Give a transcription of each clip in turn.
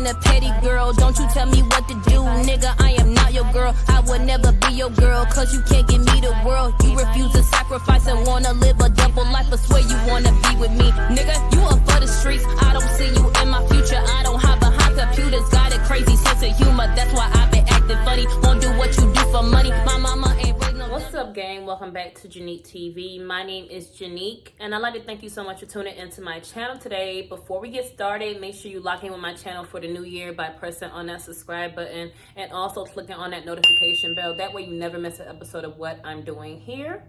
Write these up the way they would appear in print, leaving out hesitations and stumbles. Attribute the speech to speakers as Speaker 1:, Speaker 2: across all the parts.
Speaker 1: being a petty girl. Don't you tell me what to do, nigga, I am not your girl. I would never be your girl, cause you can't give me the world. You refuse to sacrifice and wanna live a double life, but swear you wanna be with me. Nigga, you are for the streets, I don't see you in my future. I don't hide behind computers, got a crazy sense of humor. That's why I've been acting funny, won't do what you do for money. My mama ain't raised no.
Speaker 2: What's up, gang? Welcome back to Janique TV. My name is Janique, and I'd like to thank you so much for tuning into my channel today. Before we get started, make sure you lock in with my channel for the new year by pressing on that subscribe button and also clicking on that notification bell. That way you never miss an episode of what I'm doing here.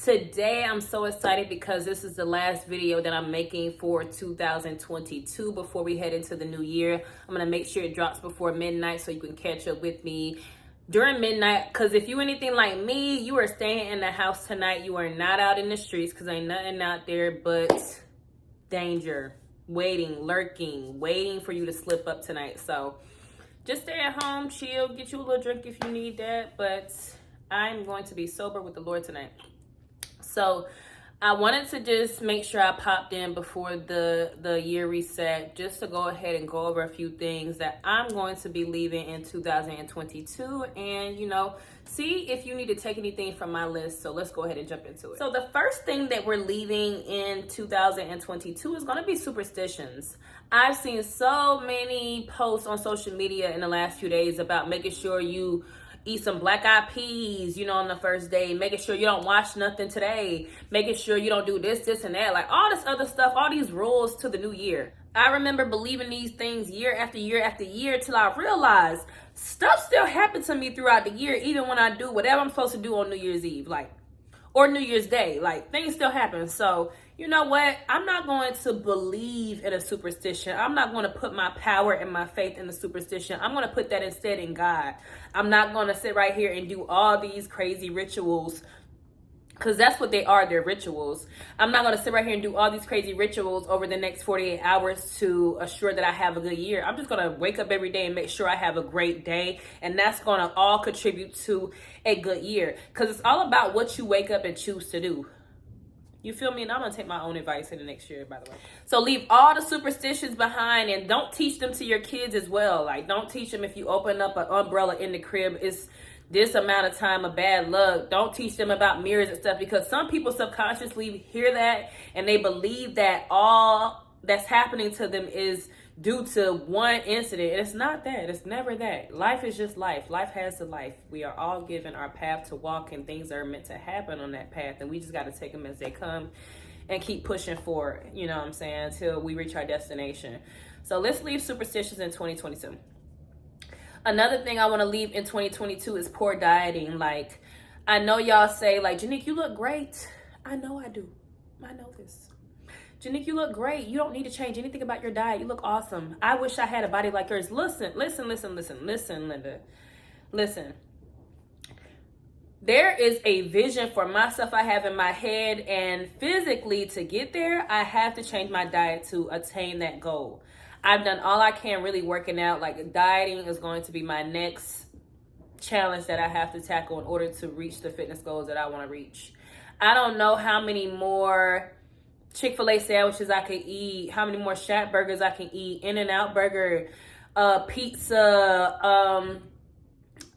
Speaker 2: Today, I'm so excited because this is the last video that I'm making for 2022 before we head into the new year. I'm going to make sure it drops before midnight so you can catch up with me during midnight, because if you anything like me, you are staying in the house tonight. You are not out in the streets because ain't nothing out there but danger, waiting, lurking, waiting for you to slip up tonight. So just stay at home, chill, get you a little drink if you need that, but I'm going to be sober with the Lord tonight. So I wanted to just make sure I popped in before the year reset, just to go ahead and go over a few things that I'm going to be leaving in 2022 and, see if you need to take anything from my list. So let's go ahead and jump into it. So the first thing that we're leaving in 2022 is going to be superstitions. I've seen so many posts on social media in the last few days about making sure you eat some black-eyed peas, on the first day, making sure you don't wash nothing today, making sure you don't do this, and that, like all this other stuff, all these rules to the new year. I remember believing these things year after year after year till I realized stuff still happens to me throughout the year, even when I do whatever I'm supposed to do on New Year's Eve, or New Year's Day, things still happen. So you know what? I'm not going to believe in a superstition. I'm not going to put my power and my faith in the superstition. I'm going to put that instead in God. I'm not going to sit right here and do all these crazy rituals, because that's what they are. They're rituals. I'm not going to sit right here and do all these crazy rituals over the next 48 hours to assure that I have a good year. I'm just going to wake up every day and make sure I have a great day. And that's going to all contribute to a good year, because it's all about what you wake up and choose to do. You feel me? And I'm going to take my own advice in the next year, by the way. So leave all the superstitions behind and don't teach them to your kids as well. Don't teach them if you open up an umbrella in the crib, it's this amount of time of bad luck. Don't teach them about mirrors and stuff, because some people subconsciously hear that and they believe that all that's happening to them is due to one incident. And it's not that. It's never that. Life is just life. Life has a life. We are all given our path to walk, and things are meant to happen on that path, and we just got to take them as they come and keep pushing forward, you know what I'm saying, until we reach our destination. So let's leave superstitions in 2022. Another thing I want to leave in 2022 is poor dieting. I know y'all say, Janique, you look great. I know I do. I know this. Janique, you look great. You don't need to change anything about your diet. You look awesome. I wish I had a body like yours. Listen, Linda. Listen. There is a vision for myself I have in my head, and physically to get there, I have to change my diet to attain that goal. I've done all I can really working out. Dieting is going to be my next challenge that I have to tackle in order to reach the fitness goals that I want to reach. I don't know how many more Chick-fil-A sandwiches I can eat, how many more Shack burgers I can eat, In-N-Out burger, pizza,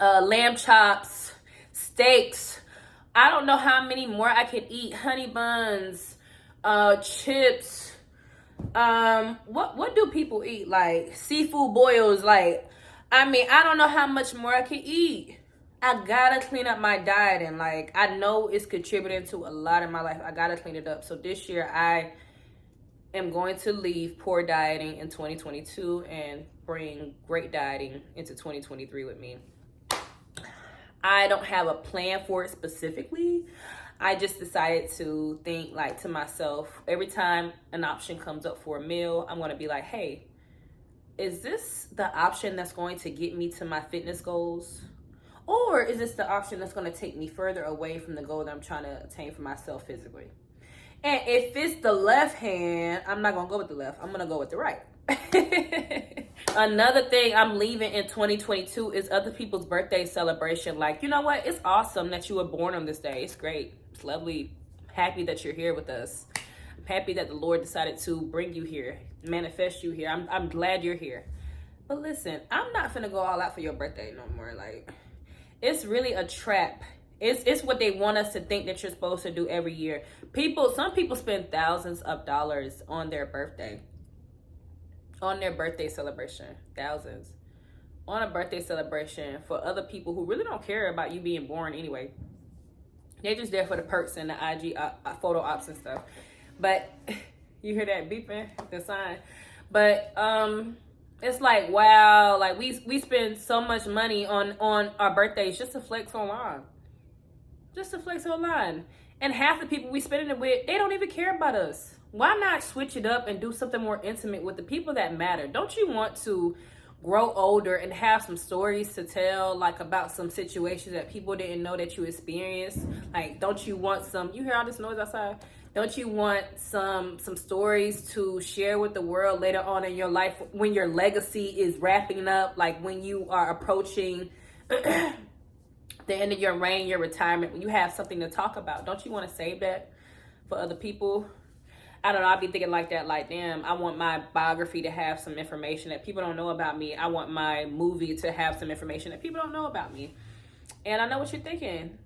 Speaker 2: lamb chops, steaks. I don't know how many more I can eat, honey buns, chips. What do people eat? Seafood boils. I don't know how much more I can eat. I gotta clean up my diet, and I know it's contributing to a lot in my life. I gotta clean it up. So this year I am going to leave poor dieting in 2022 and bring great dieting into 2023 with me. I don't have a plan for it specifically. I just decided to think to myself, every time an option comes up for a meal, I'm going to be like, hey, is this the option that's going to get me to my fitness goals? Or is this the option that's going to take me further away from the goal that I'm trying to attain for myself physically? And if it's the left hand, I'm not going to go with the left. I'm going to go with the right. Another thing I'm leaving in 2022 is other people's birthday celebration. You know what? It's awesome that you were born on this day. It's great. It's lovely. Happy that you're here with us. I'm happy that the Lord decided to bring you here, manifest you here. I'm glad you're here. But listen, I'm not finna go all out for your birthday no more. Like, it's really a trap. It's what they want us to think that you're supposed to do every year. Some people spend thousands of dollars on their birthday. On their birthday celebration. Thousands. On a birthday celebration for other people who really don't care about you being born anyway. They're just there for the perks and the IG photo ops and stuff. But you hear that beeping, the sign. But it's like, wow, like we spend so much money on our birthdays just to flex online. Just to flex online. And half the people we spending it with, they don't even care about us. Why not switch it up and do something more intimate with the people that matter? Don't you want to grow older and have some stories to tell, like about some situations that people didn't know that you experienced? Like, don't you want you hear all this noise outside? Don't you want some stories to share with the world later on in your life when your legacy is wrapping up, like when you are approaching the end of your reign, your retirement, when you have something to talk about? Don't you want to save that for other people? I don't know. I'll be thinking like that, like, damn, I want my biography to have some information that people don't know about me. I want my movie to have some information that people don't know about me. And I know what you're thinking.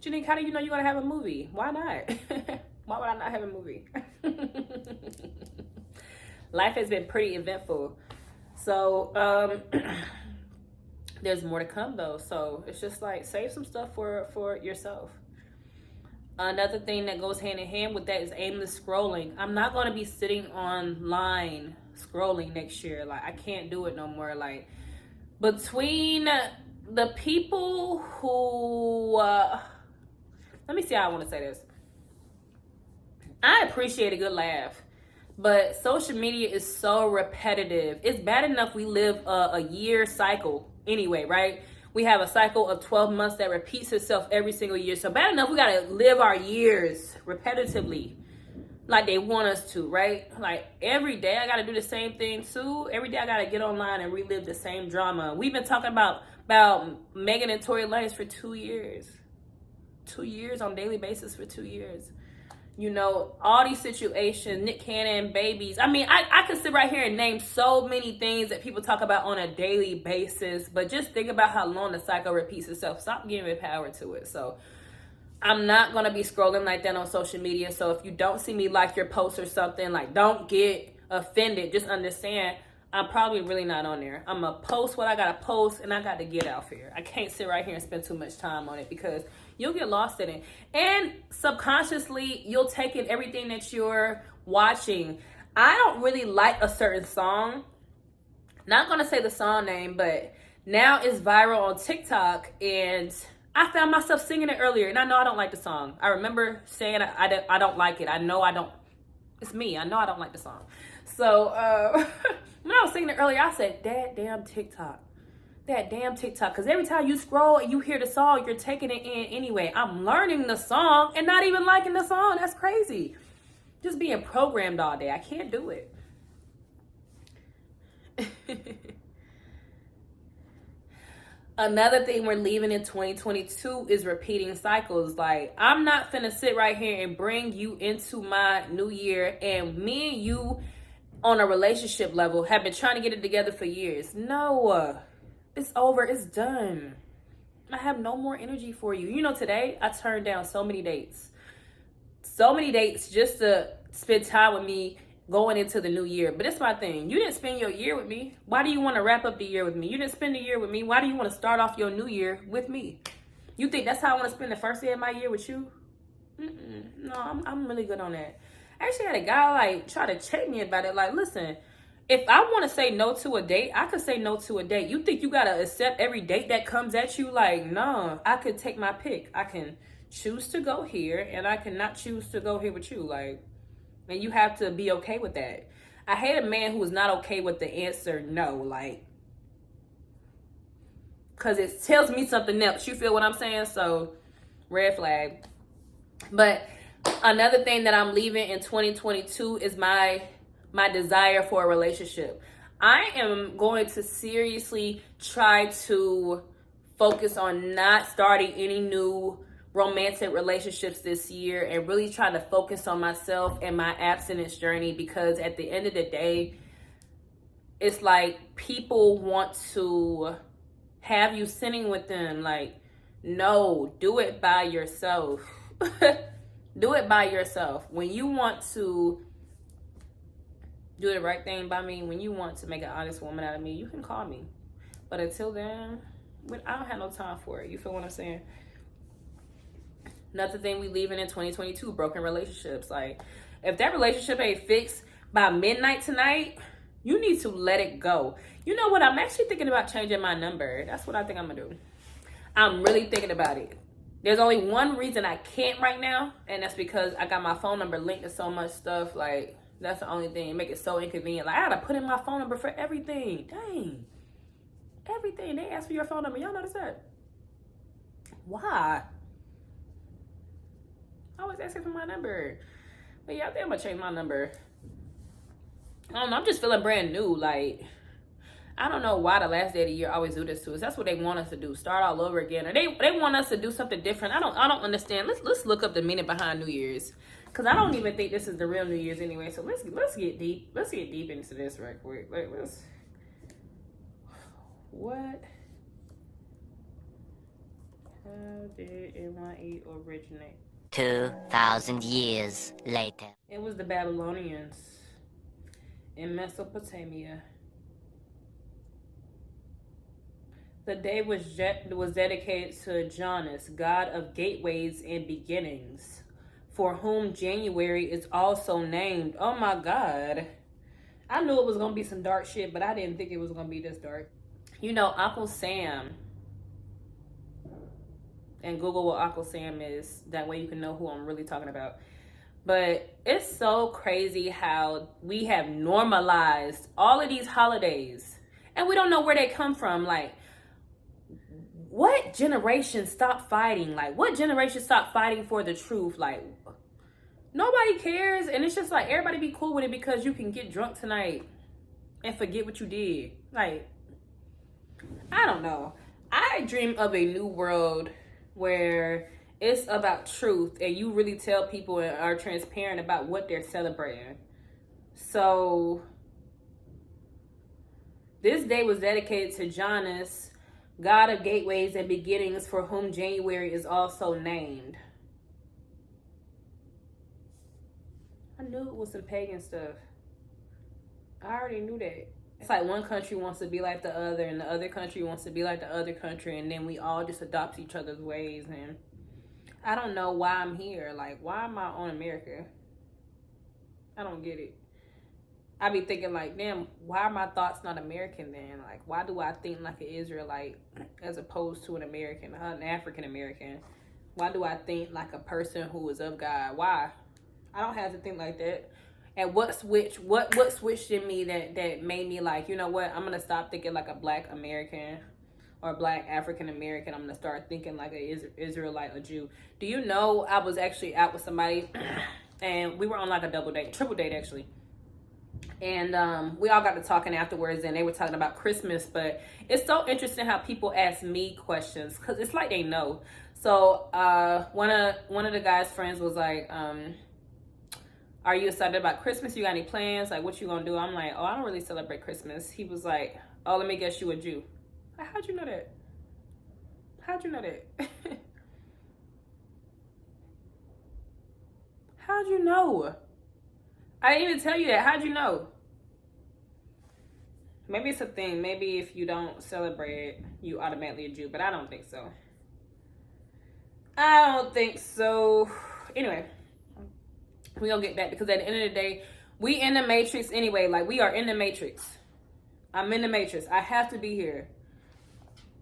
Speaker 2: Janique, how do you know you're going to have a movie? Why not? Why would I not have a movie? Life has been pretty eventful. So, there's more to come, though. So, it's just like, save some stuff for yourself. Another thing that goes hand in hand with that is aimless scrolling. I'm not going to be sitting online scrolling next year. Like, I can't do it no more. Like, between the people who, let me see how I want to say this. I appreciate a good laugh, but social media is so repetitive. It's bad enough we live a year cycle anyway, right? We have a cycle of 12 months that repeats itself every single year. So bad enough we got to live our years repetitively like they want us to, right? Like every day I got to do the same thing too. Every day I got to get online and relive the same drama. We've been talking about Megan and Tory Lanez for 2 years. 2 years on a daily basis for 2 years. You know, all these situations, Nick Cannon, babies. I mean, I could sit right here and name so many things that people talk about on a daily basis, but just think about how long the cycle repeats itself. Stop giving power to it. So I'm not going to be scrolling like that on social media. So if you don't see me like your post or something, like, don't get offended. Just understand I'm probably really not on there. I'm going to post what I got to post, and I got to get out here. I can't sit right here and spend too much time on it because you'll get lost in it. And subconsciously, you'll take in everything that you're watching. I don't really like a certain song. Not going to say the song name, but now it's viral on TikTok, and I found myself singing it earlier, and I know I don't like the song. I remember saying I don't like it. I know I don't. It's me. I know I don't like the song. So when I was singing it earlier, I said, that damn TikTok. Because every time you scroll and you hear the song, you're taking it in anyway. I'm learning the song and not even liking the song. That's crazy. Just being programmed all day. I can't do it. Another thing we're leaving in 2022 is repeating cycles. Like, I'm not finna sit right here and bring you into my new year and me and you on a relationship level have been trying to get it together for years. No. It's over. It's done. I have no more energy for you. You know, today I turned down so many dates. So many dates just to spend time with me going into the new year. But it's my thing. You didn't spend your year with me. Why do you want to wrap up the year with me? You didn't spend the year with me. Why do you want to start off your new year with me? You think that's how I want to spend the first day of my year with you? No, I'm really good on that. I actually had a guy like try to check me about it. Like, listen, if I want to say no to a date, I could say no to a date. You think you got to accept every date that comes at you? Like, no, I could take my pick. I can choose to go here, and I cannot choose to go here with you. Like, and you have to be okay with that. I hate a man who is not okay with the answer no. Like, because it tells me something else. You feel what I'm saying? So, red flag. But another thing that I'm leaving in 2022 is my desire for a relationship. I am going to seriously try to focus on not starting any new romantic relationships this year and really trying to focus on myself and my abstinence journey, because at the end of the day, it's like people want to have you sitting with them. Like, no, do it by yourself. Do it by yourself. When you want to do the right thing by me, when you want to make an honest woman out of me, you can call me. But until then, I don't have no time for it. You feel what I'm saying? Another thing we leaving in 2022, broken relationships. Like, if that relationship ain't fixed by midnight tonight, you need to let it go. You know what? I'm actually thinking about changing my number. That's what I think I'm gonna do. I'm really thinking about it. There's only one reason I can't right now, and that's because I got my phone number linked to so much stuff. Like, that's the only thing. It make it so inconvenient. Like, I gotta put in my phone number for everything. Dang. Everything. They ask for your phone number. Y'all notice that? Why? I always asking for my number. But yeah, I think I'm gonna change my number. I don't know. I'm just feeling brand new. Like, I don't know why the last day of the year always do this to us. That's what they want us to do. Start all over again. Or they want us to do something different. I don't understand. Let's look up the meaning behind New Year's. Cause I don't even think this is the real New Year's anyway. So let's get deep. Let's get deep into this right quick. Like, what? How did NYE originate?
Speaker 3: 2,000 years later.
Speaker 2: It was the Babylonians in Mesopotamia. The day was dedicated to Janus, god of gateways and beginnings, for whom January is also named. Oh my God. I knew it was going to be some dark shit, but I didn't think it was going to be this dark. You know, Uncle Sam. And Google what Uncle Sam is. That way you can know who I'm really talking about. But it's so crazy how we have normalized all of these holidays. And we don't know where they come from. Like, what generation stopped fighting? Like, what generation stopped fighting for the truth? Like, nobody cares. And it's just like, everybody be cool with it because you can get drunk tonight and forget what you did. Like, I don't know. I dream of a new world where it's about truth and you really tell people and are transparent about what they're celebrating. So this day was dedicated to Janus, god of gateways and beginnings, for whom January is also named. I knew it was some pagan stuff. I already knew that. It's like one country wants to be like the other and the other country wants to be like the other country, and then we all just adopt each other's ways. And I don't know why I'm here. Like, why am I on America? I don't get it. I be thinking like, damn, why are my thoughts not American then? Like, why do I think like an Israelite as opposed to an American, an African American? Why do I think like a person who is of God? Why? I don't have to think like that. And what switched in me that made me like, you know what? I'm gonna stop thinking like a Black American or Black African American. I'm gonna start thinking like an Israelite, a Jew. Do you know I was actually out with somebody, and we were on like a triple date actually. And we all got to talking afterwards, and they were talking about Christmas. But it's so interesting how people ask me questions because it's like they know. So one of the guy's friends was like, are you excited about Christmas? You got any plans? Like, what you gonna do? I'm like, oh, I don't really celebrate Christmas. He was like, oh, let me guess, you a Jew. Like, how'd you know that? How'd you know that? How'd you know? I didn't even tell you that. How'd you know? Maybe it's a thing. Maybe if you don't celebrate it, you automatically a Jew. But I don't think so. I don't think so. Anyway. We're gonna get back, because at the end of the day, we in the matrix anyway. Like, we are in the matrix. I'm in the matrix. I have to be here.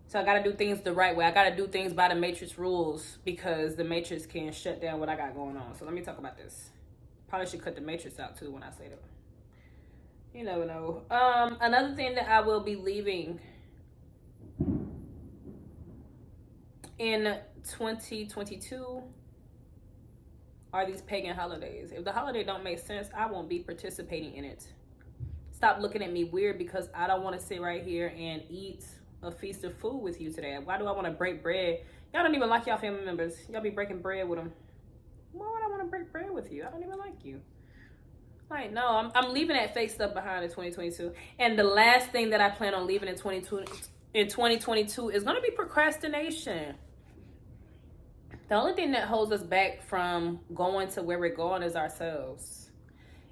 Speaker 2: So I gotta do things the right way. I gotta do things by the matrix rules, because the matrix can shut down what I got going on. So let me talk about this. Probably should cut the matrix out too when I say that. You never know. Another thing that I will be leaving in 2022 are these pagan holidays. If the holiday don't make sense, I won't be participating in it. Stop looking at me weird because I don't want to sit right here and eat a feast of food with you today. Why do I want to break bread? Y'all don't even like y'all family members. Y'all be breaking bread with them. Why would I want to break bread with you? I don't even like you. Like, no, I'm leaving that fake stuff behind in 2022. And the last thing that I plan on leaving in 2022 is going to be procrastination. The only thing that holds us back from going to where we're going is ourselves.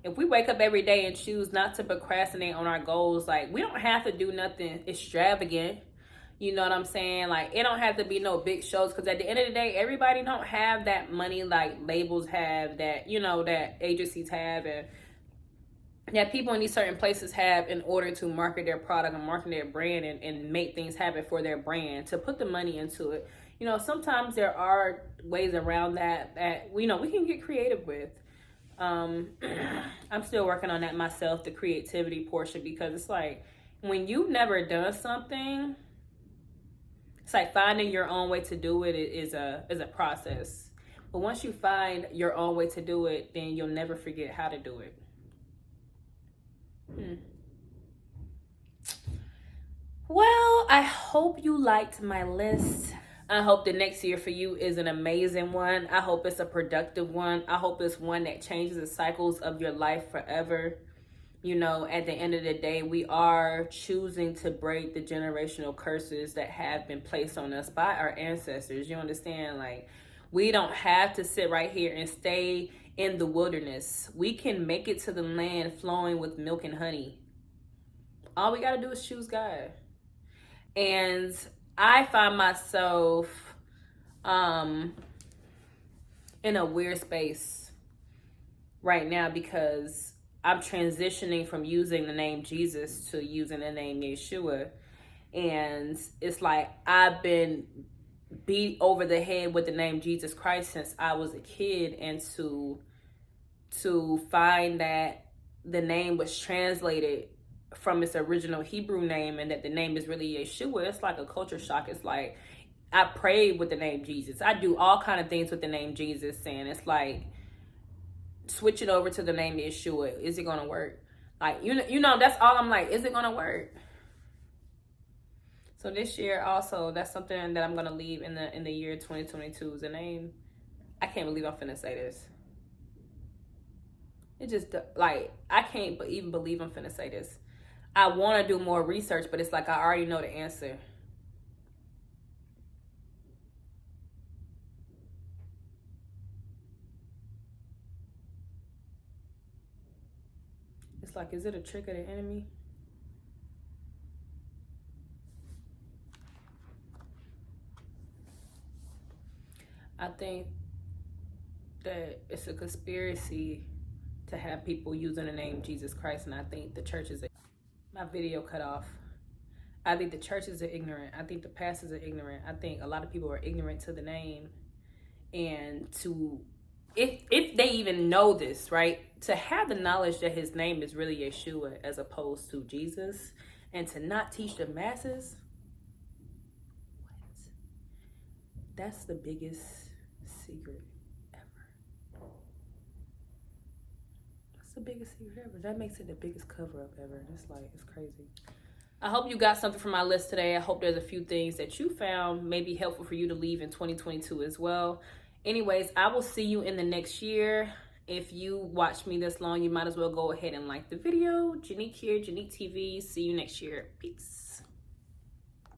Speaker 2: If we wake up every day and choose not to procrastinate on our goals, like, we don't have to do nothing extravagant. You know what I'm saying? Like, it don't have to be no big shows, because at the end of the day, everybody don't have that money like labels have, that, you know, that agencies have, and that people in these certain places have, in order to market their product and market their brand, and make things happen for their brand, to put the money into it. You know, sometimes there are ways around that you know, we can get creative with. I'm still working on that myself, the creativity portion, because it's like, when you've never done something, it's like finding your own way to do it is a process. But once you find your own way to do it, then you'll never forget how to do it. Well, I hope you liked my list. I hope the next year for you is an amazing one. I hope it's a productive one. I hope it's one that changes the cycles of your life forever. You know, at the end of the day, we are choosing to break the generational curses that have been placed on us by our ancestors. You understand? Like, we don't have to sit right here and stay in the wilderness. We can make it to the land flowing with milk and honey. All we got to do is choose God. And I find myself in a weird space right now, because I'm transitioning from using the name Jesus to using the name Yeshua. And it's like, I've been beat over the head with the name Jesus Christ since I was a kid, and to find that the name was translated from its original Hebrew name, and that the name is really Yeshua, it's like a culture shock. It's like, I prayed with the name Jesus. I do all kind of things with the name Jesus, and it's like, switch it over to the name Yeshua. Is it gonna work? Like, you know, that's all I'm like, is it gonna work? So this year also, that's something that I'm gonna leave in the year 2022 is a name. I can't believe I'm finna say this. It just, like, I can't even believe I'm finna say this. I want to do more research, but it's like, I already know the answer. It's like, is it a trick of the enemy? I think that it's a conspiracy to have people using the name Jesus Christ, and I think the churches, my video cut off. I think the churches are ignorant. I think the pastors are ignorant. I think a lot of people are ignorant to the name, and to, if they even know this, right, to have the knowledge that his name is really Yeshua as opposed to Jesus, and to not teach the masses, what? That's the biggest secret ever. That's the biggest secret ever. That makes it the biggest cover up ever. It's like, it's crazy. I hope you got something from my list today. I hope there's a few things that you found may be helpful for you to leave in 2022 as well. Anyways, I will see you in the next year. If you watched me this long, you might as well go ahead and like the video. Janique here, Janique TV. See you next year. Peace.